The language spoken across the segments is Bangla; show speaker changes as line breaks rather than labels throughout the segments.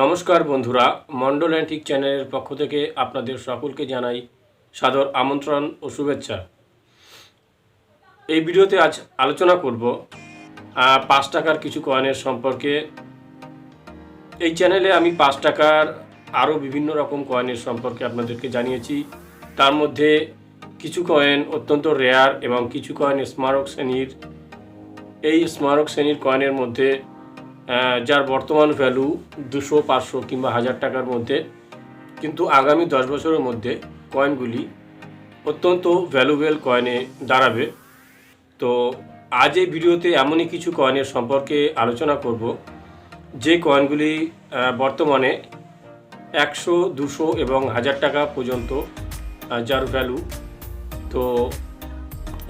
নমস্কার বন্ধুরা, মন্ডল অ্যান্টিক চ্যানেলের পক্ষ থেকে আপনাদের সকলকে জানাই সাদর আমন্ত্রণ ও শুভেচ্ছা। এই ভিডিওতে আজ আলোচনা করব 5 টাকার কিছু কয়েনের সম্পর্কে। এই চ্যানেলে আমি 5 টাকার আরও বিভিন্ন রকম কয়েনের সম্পর্কে আপনাদেরকে জানিয়েছি। তার মধ্যে কিছু কয়েন অত্যন্ত রেয়ার এবং কিছু কয়েন স্মারক শ্রেণীর। এই স্মারক শ্রেণীর কয়েনের মধ্যে যার বর্তমান ভ্যালু 200, 500 কিংবা 1000 টাকার মধ্যে, কিন্তু আগামী 10 বছরের মধ্যে কয়েনগুলি অত্যন্ত ভ্যালুয়েবল কয়েনে দাঁড়াবে। তো আজ এই ভিডিওতে এমনই কিছু কয়েনের সম্পর্কে আলোচনা করব যে কয়েনগুলি বর্তমানে 100, 200 এবং 1000 টাকা পর্যন্ত যার ভ্যালু। তো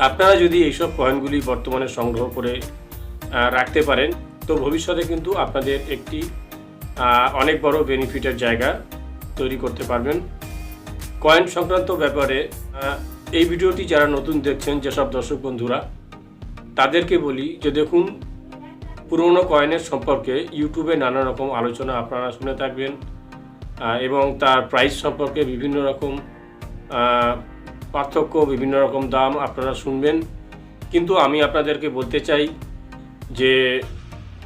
আপনারা যদি এইসব কয়েনগুলি বর্তমানে সংগ্রহ করে রাখতে পারেন তো ভবিষ্যতে কিন্তু আপনাদের একটি অনেক বড় বেনিফিটের জায়গা তৈরি করতে পারবেন। কয়েন সংক্রান্ত ব্যাপারে এই ভিডিওটি যারা নতুন দেখছেন, যেসব দর্শক বন্ধুরা, তাদেরকে বলি যে দেখুন, পুরনো কয়েনের সম্পর্কে ইউটিউবে নানা রকম আলোচনা আপনারা শুনে থাকবেন এবং তার প্রাইস সম্পর্কে বিভিন্ন রকম পার্থক্য, বিভিন্ন রকম দাম আপনারা শুনবেন। কিন্তু আমি আপনাদেরকে বলতে চাই যে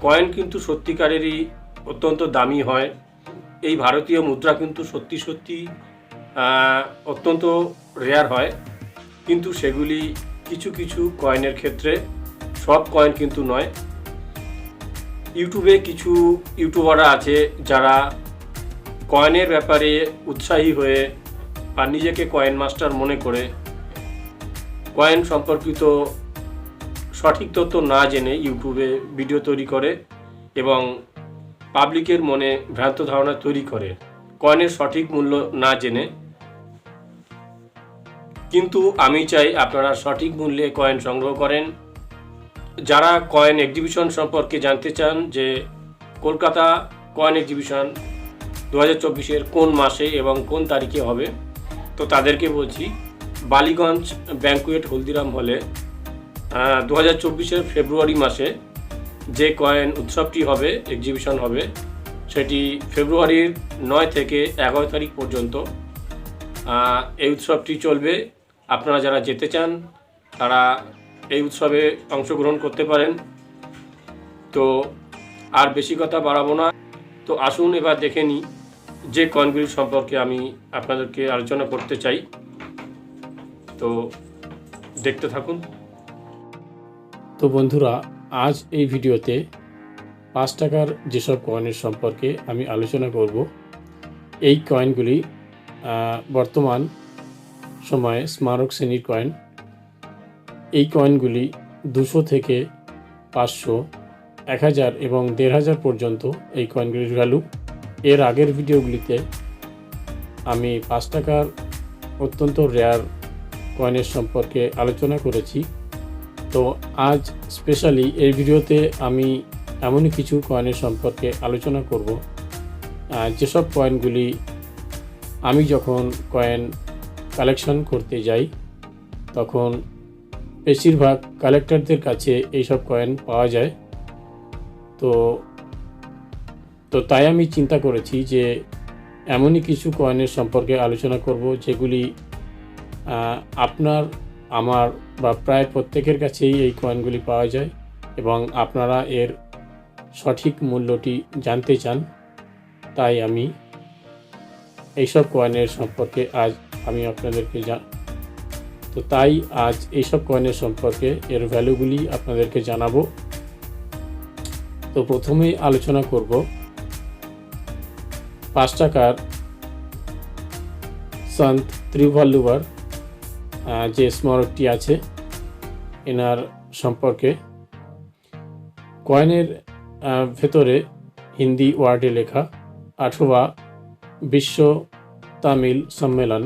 কয়েন কিন্তু সত্যিকারেরই অত্যন্ত দামি হয়। এই ভারতীয় মুদ্রা কিন্তু সত্যি অত্যন্ত রেয়ার হয়, কিন্তু সেগুলি কিছু কিছু কয়েনের ক্ষেত্রে, সব কয়েন কিন্তু নয়। ইউটিউবে কিছু ইউটিউবাররা আছে যারা কয়েনের ব্যাপারে উৎসাহী হয়ে আর নিজেকে কয়েন মাস্টার মনে করে কয়েন সম্পর্কিত সঠিক তথ্য না জেনে ইউটিউবে ভিডিও তৈরি করে এবং পাবলিকের মনে ভ্রান্ত ধারণা তৈরি করে কয়েনের সঠিক মূল্য না জেনে। কিন্তু আমি চাই আপনারা সঠিক মূল্যে কয়েন সংগ্রহ করেন। যারা কয়েন এক্সিবিশন সম্পর্কে জানতে চান যে কলকাতা কয়েন এক্সিবিশন 2024-এর কোন মাসে এবং কোন তারিখে হবে, তো তাদেরকে বলছি বালিগঞ্জ ব্যাঙ্কুয়েট হলদিরাম হলে 2024-এর ফেব্রুয়ারি মাসে যে কয়েন উৎসবটি হবে, এক্সিবিশন হবে, সেটি ফেব্রুয়ারির 9 থেকে 11 তারিখ পর্যন্ত এই উৎসবটি চলবে। আপনারা যারা যেতে চান তারা এই উৎসবে অংশগ্রহণ করতে পারেন। তো আর বেশি কথা বাড়াবো না, তো আসুন এবার দেখে নিই যে কয়েনগুলি সম্পর্কে আমি আপনাদেরকে আলোচনা করতে চাই। তো দেখতে থাকুন। তো বন্ধুরা, আজ এই ভিডিওতে 5 টাকার যেসব কয়েনের সম্পর্কে আমি আলোচনা করব, এই কয়েনগুলি বর্তমান সময়ে স্মারক শ্রেণীর কয়েন। এই কয়েনগুলি 200 থেকে 500, 1000 এবং 1500 পর্যন্ত এই কয়েনগুলির ভ্যালু। এর আগের ভিডিওগুলিতে আমি 5 টাকার অত্যন্ত রেয়ার কয়েনের সম্পর্কে আলোচনা করেছি। তো আজ স্পেশালি এই ভিডিওতে আমি এমনই কিছু কয়েনের সম্পর্কে আলোচনা করব যেসব কয়েনগুলি আমি যখন কয়েন কালেকশন করতে যাই তখন বেশিরভাগ কালেক্টরদের কাছে এইসব কয়েন পাওয়া যায়। তো তাই আমি চিন্তা করেছি যে এমনই কিছু কয়েনের সম্পর্কে আলোচনা করব যেগুলি আপনার, আমার বা প্রায় প্রত্যেকের কাছেই এই কয়েনগুলি পাওয়া যায় এবং আপনারা এর সঠিক মূল্যটি জানতে চান। তাই আমি এইসব কয়েনের সম্পর্কে আজ আমি আপনাদেরকে তাই আজ এইসব কয়েনের সম্পর্কে এর ভ্যালুগুলি আপনাদেরকে জানাবো। তো প্রথমেই আলোচনা করব 5 টাকার সন্ত ত্রিভাল্লুবার যে স্মারকটি আছে এনার সম্পর্কে। কয়েনের ভেতরে হিন্দি ওয়ার্ডে লেখা 8वां বিশ্ব তামিল সম্মেলন,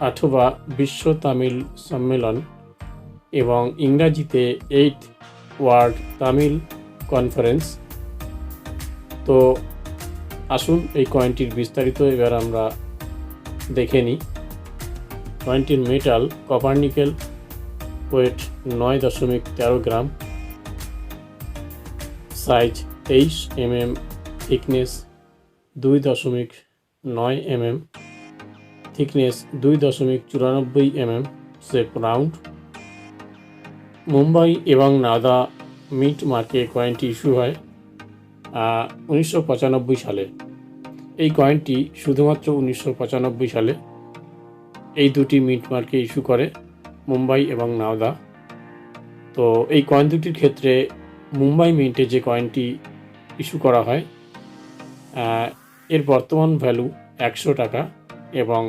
8वां বিশ্ব তামিল সম্মেলন এবং ইংরাজিতে 8th ওয়ার্ল্ড তামিল কনফারেন্স। তো আসুন এই কয়েনটির বিস্তারিত এবার আমরা দেখে নিই। কয়েনটির metal copper nickel, weight 9.13 gram, size 23 mm, thickness 2.9 mm, thickness 2.94 mm, shape round. Mumbai এবং নাওদা মিট মার্কে কয়েনটি ইস্যু হয় 1995 সালে। এই কয়েনটি শুধুমাত্র 1995 সালে এই দুটি মিট মার্কে ইস্যু করে মুম্বাই এবং নাওদা। তো এই কয়েন দুটির ক্ষেত্রে মুম্বাই মিন্টে যে কয়েনটি ইস্যু করা হয় এর বর্তমান ভ্যালু 100 টাকা এবং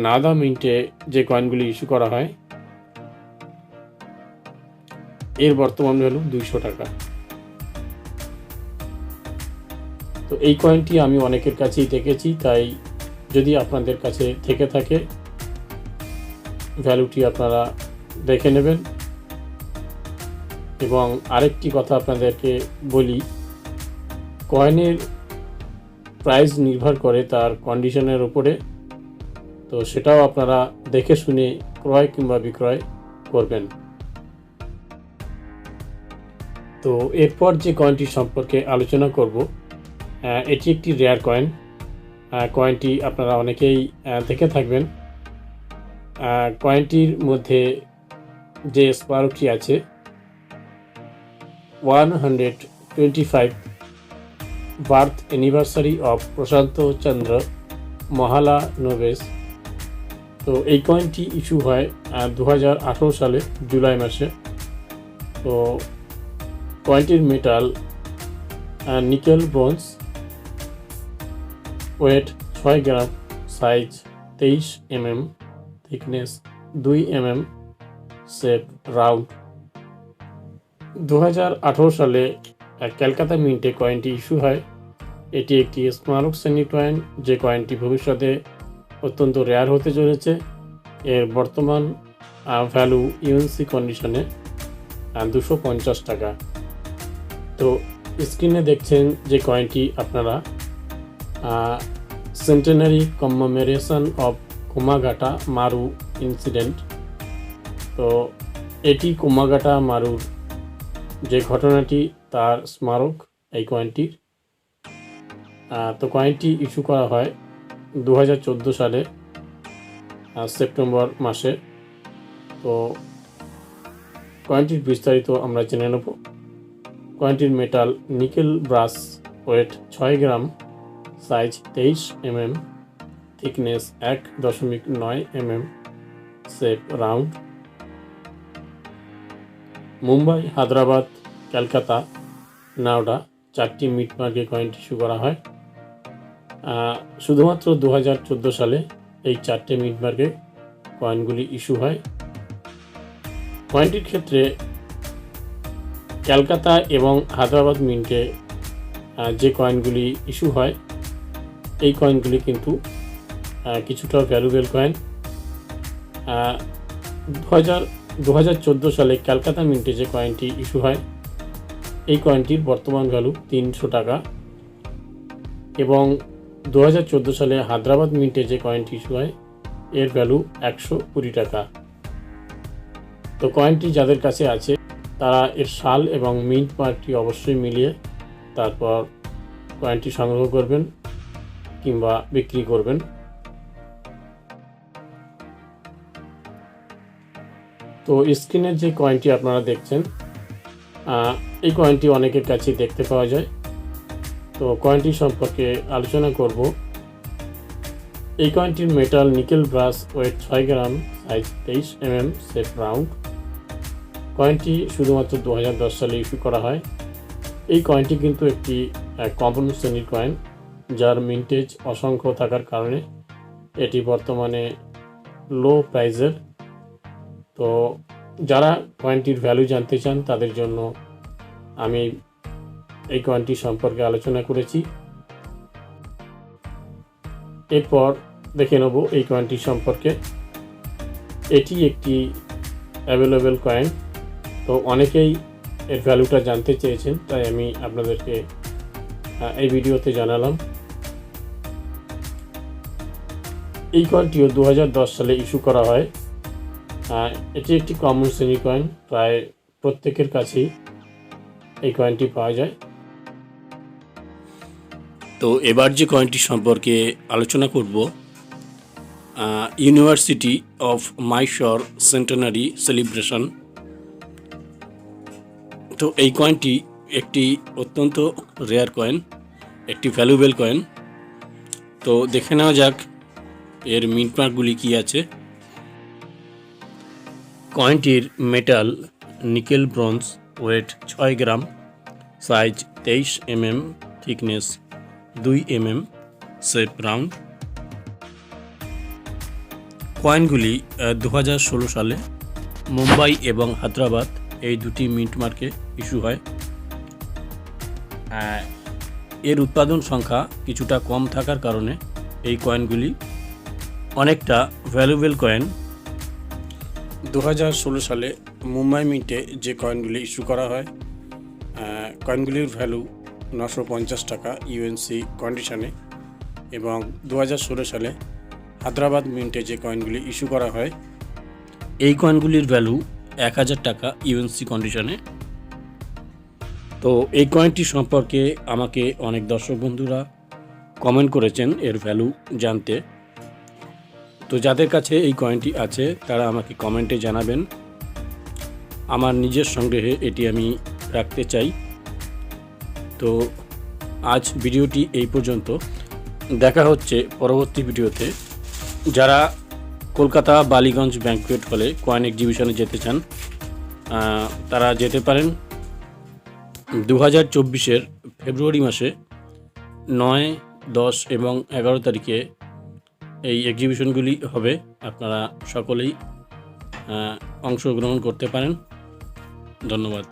নাওদা মিন্টে যে কয়েনগুলি ইস্যু করা হয় এর বর্তমান ভ্যালু 200 টাকা। তো এই কয়েনটি আমি অনেকের কাছেই দেখেছি, তাই যদি আপনাদের কাছে থেকে থাকে ভ্যালুটি আপনারা দেখে নেবেন। এবং আরেকটি কথা আপনাদেরকে বলি, কয়েনের প্রাইস নির্ভর করে তার কন্ডিশনের উপরে, তো সেটাও আপনারা দেখে শুনে ক্রয় কিংবা বিক্রয় করবেন। তো এরপর যে কয়েনটি সম্পর্কে আলোচনা করব এটি একটি রেয়ার কয়েন। কয়েনটি আপনারা অনেকেই দেখে থাকবেন। কয়েনটির মধ্যে যে স্মারকটি আছে 125 বার্থ অ্যানিভার্সারি অফ প্রশান্ত চন্দ্র মহালানোবিস। তো এই কয়েনটি ইস্যু হয় 2018 সালে জুলাই মাসে। তো কয়েনটির metal nickel bronze, weight 6 gram, size 23 mm, thickness 2 mm, shape round. 2018 সালে ক্যালকাতা মিন্টে কয়েনটি ইস্যু হয়। এটি একটি স্মারক শ্রেণীর কয়েন, যে কয়েনটি ভবিষ্যতে অত্যন্ত রেয়ার হতে চলেছে। এর বর্তমান ভ্যালু ইউএনসি কন্ডিশনে 250 টাকা। তো স্ক্রিনে দেখছেন যে কয়েনটি আপনারা centenary commemoration of Komagata Maru incident. তো এটি কুমাঘাটা মারুর যে ঘটনাটি তার স্মারক এই কয়েনটির। তো কয়েনটি ইস্যু করা হয় 2014 সালে সেপ্টেম্বর মাসে। তো কয়েনটির বিস্তারিত আমরা জেনে নেব। কয়েনটির metal nickel brass, weight 6 gram, size 23 mm, thickness 1.9 mm, shape round. Mumbai, Hyderabad, Calcutta, Noida 4টি মিট মার্কে কয়েনটি ইস্যু করা হয়। শুধুমাত্র 2014 সালে এই 4টে মিট মার্কে কয়েনগুলি ইস্যু হয়। কয়েনটির ক্ষেত্রে ক্যালকাতা এবং হায়দ্রাবাদ মিন্টে যে কয়েনগুলি ইস্যু হয় এই কয়েনগুলি কিন্তু কিছুটা ভ্যালুয়েবল কয়েন। 2014 সালে ক্যালকাতা মিন্টে যে কয়েনটি ইস্যু হয় এই কয়েনটির বর্তমান ভ্যালু 300 টাকা এবং 2014 সালে হায়দ্রাবাদ মিন্টে যে কয়েনটি ইস্যু হয় এর ভ্যালু 120 টাকা। তো কয়েনটি যাদের কাছে আছে তারা এর সাল এবং মিন্ট মার্কটি অবশ্যই মিলিয়ে তারপর কয়েনটি সংগ্রহ করবেন কিংবা বিক্রি করবেন। তো স্ক্রিনের যে কয়েনটি আপনারা দেখছেন এই কয়েনটি অনেকের কাছে দেখতে পাওয়া যায়। তো কয়েনটি সম্পর্কে আলোচনা করব। এই কয়েনটির metal nickel brass, weight 6 gram, size 23 mm, shape round. কয়েনটি শুধুমাত্র 2010 সালে ইস্যু করা হয়। এই কয়েনটি কিন্তু একটি কমন শ্রেণীর কয়েন, যার মিন্টেজ অসংখ্য থাকার কারণে এটি বর্তমানে লো প্রাইজের। তো যারা কয়েনটির ভ্যালু জানতে চান তাদের জন্য আমি এই কয়েনটি সম্পর্কে আলোচনা করেছি। এরপর দেখে নেব এই কয়েনটি সম্পর্কে। এটি একটি অ্যাভেলেবেল কয়েন, তো অনেকেই এর ভ্যালুটা জানতে চেয়েছেন, তাই আমি আপনাদেরকে এই ভিডিওতে জানালাম। এই কয়েনটিও 2010 সালে ইস্যু করা হয়। এটি একটি কমন শ্রেণী কয়েন, প্রায় প্রত্যেকের কাছেই এই কয়েনটি পাওয়া যায়। তো এবার যে কয়েনটি সম্পর্কে আলোচনা করব, university of Mysore centenary celebration. তো এই কয়েনটি একটি অত্যন্ত রেয়ার কয়েন, একটি ভ্যালুয়েবল কয়েন। তো দেখে নেওয়া যাক এর মিন্ট মার্কগুলি কী আছে। কয়েনটির metal nickel bronze, weight 6 gram, size 23 mm, thickness 2 mm, shape round. কয়েনগুলি 2016 সালে মুম্বাই এবং হায়দ্রাবাদ এই দুটি মিন্ট মার্কে ইস্যু হয়। এর উৎপাদন সংখ্যা কিছুটা কম থাকার কারণে এই কয়েনগুলি অনেকটা ভ্যালুয়েবল কয়েন। 2016 সালে মুম্বাই মিন্টে যে কয়েনগুলি ইস্যু করা হয়, কয়েনগুলির ভ্যালু 950 টাকা ইউএনসি কন্ডিশনে, এবং 2016 সালে হায়দ্রাবাদ মিন্টে যে কয়েনগুলি ইস্যু করা হয়, এই কয়েনগুলির ভ্যালু 1000 টাকা ইউএনসি কন্ডিশনে। তো এই কয়েনটি সম্পর্কে আমাকে অনেক দর্শক বন্ধুরা কমেন্ট করেছেন এর ভ্যালু জানতে। তো যাদের কাছে এই কয়েনটি আছে তারা আমাকে কমেন্টে জানাবেন। আমার নিজের সংগ্রহে এটি আমি রাখতে চাই। তো আজ ভিডিওটি এই পর্যন্ত, দেখা হচ্ছে পরবর্তী ভিডিওতে। যারা কলকাতা বালিগঞ্জ ব্যাংকুয়েট হলে কয়েন এক্সিবিশনে যেতে চান তারা যেতে পারেন। 2024-এর ফেব্রুয়ারি মাসে 9, 10 এবং 11 তারিখে এই এক্সিবিশনগুলি হবে। আপনারা সকলেই অংশগ্রহণ করতে পারেন। ধন্যবাদ।